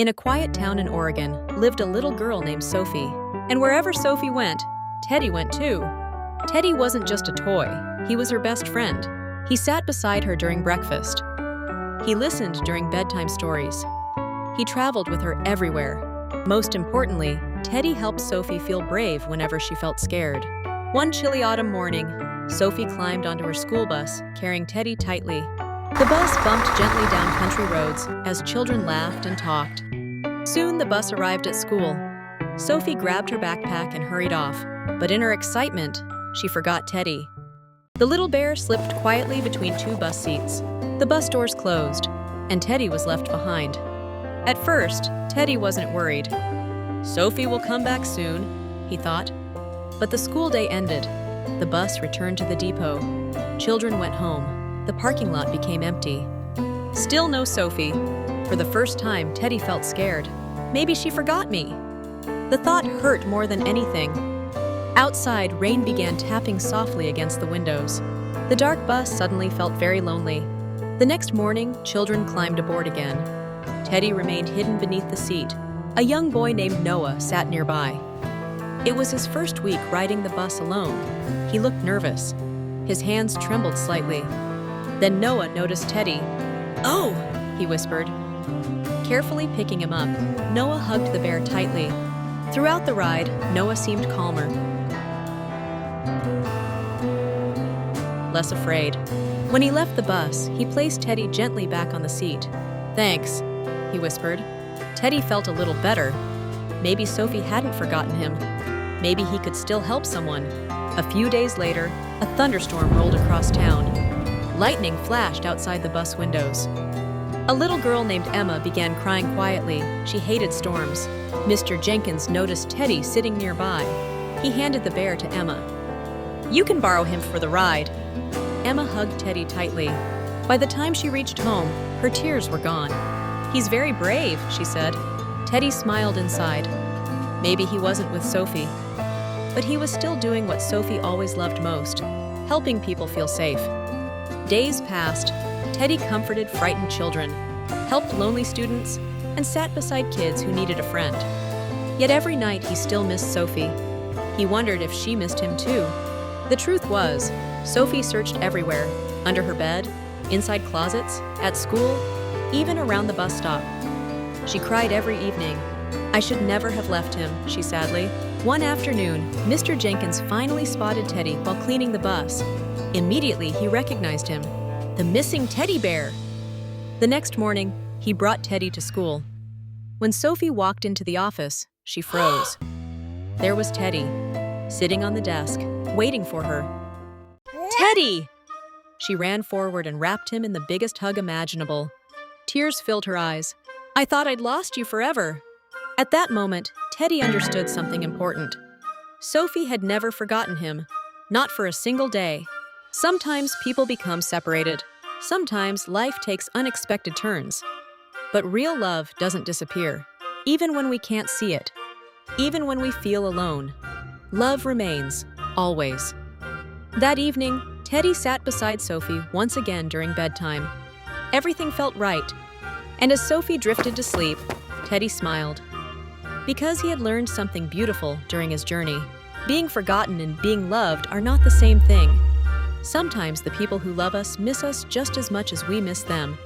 In a quiet town in Oregon lived a little girl named Sophie. And wherever Sophie went, Teddy went too. Teddy wasn't just a toy, he was her best friend. He sat beside her during breakfast. He listened during bedtime stories. He traveled with her everywhere. Most importantly, Teddy helped Sophie feel brave whenever she felt scared. One chilly autumn morning, Sophie climbed onto her school bus, carrying Teddy tightly. The bus bumped gently down country roads as children laughed and talked. Soon the bus arrived at school. Sophie grabbed her backpack and hurried off, but in her excitement, she forgot Teddy. The little bear slipped quietly between two bus seats. The bus doors closed, and Teddy was left behind. At first, Teddy wasn't worried. Sophie will come back soon, he thought. But the school day ended. The bus returned to the depot. Children went home. The parking lot became empty. Still no Sophie. For the first time, Teddy felt scared. Maybe she forgot me. The thought hurt more than anything. Outside, rain began tapping softly against the windows. The dark bus suddenly felt very lonely. The next morning, children climbed aboard again. Teddy remained hidden beneath the seat. A young boy named Noah sat nearby. It was his first week riding the bus alone. He looked nervous. His hands trembled slightly. Then Noah noticed Teddy. "Oh!" he whispered. Carefully picking him up, Noah hugged the bear tightly. Throughout the ride, Noah seemed calmer, less afraid. When he left the bus, he placed Teddy gently back on the seat. "Thanks," he whispered. Teddy felt a little better. Maybe Sophie hadn't forgotten him. Maybe he could still help someone. A few days later, a thunderstorm rolled across town. Lightning flashed outside the bus windows. A little girl named Emma began crying quietly. She hated storms. Mr. Jenkins noticed Teddy sitting nearby. He handed the bear to Emma. "You can borrow him for the ride." Emma hugged Teddy tightly. By the time she reached home, her tears were gone. "He's very brave," she said. Teddy smiled inside. Maybe he wasn't with Sophie. But he was still doing what Sophie always loved most, helping people feel safe. Days passed. Teddy comforted frightened children, helped lonely students, and sat beside kids who needed a friend. Yet every night he still missed Sophie. He wondered if she missed him too. The truth was, Sophie searched everywhere, under her bed, inside closets, at school, even around the bus stop. She cried every evening. "I should never have left him," she sadly. One afternoon, Mr. Jenkins finally spotted Teddy while cleaning the bus. Immediately, he recognized him. The missing teddy bear! The next morning, he brought Teddy to school. When Sophie walked into the office, she froze. There was Teddy, sitting on the desk, waiting for her. "Teddy!" She ran forward and wrapped him in the biggest hug imaginable. Tears filled her eyes. "I thought I'd lost you forever." At that moment, Teddy understood something important. Sophie had never forgotten him, not for a single day. Sometimes people become separated. Sometimes life takes unexpected turns. But real love doesn't disappear, even when we can't see it. Even when we feel alone, love remains, always. That evening, Teddy sat beside Sophie once again during bedtime. Everything felt right. And as Sophie drifted to sleep, Teddy smiled. Because he had learned something beautiful during his journey. Being forgotten and being loved are not the same thing. Sometimes the people who love us miss us just as much as we miss them.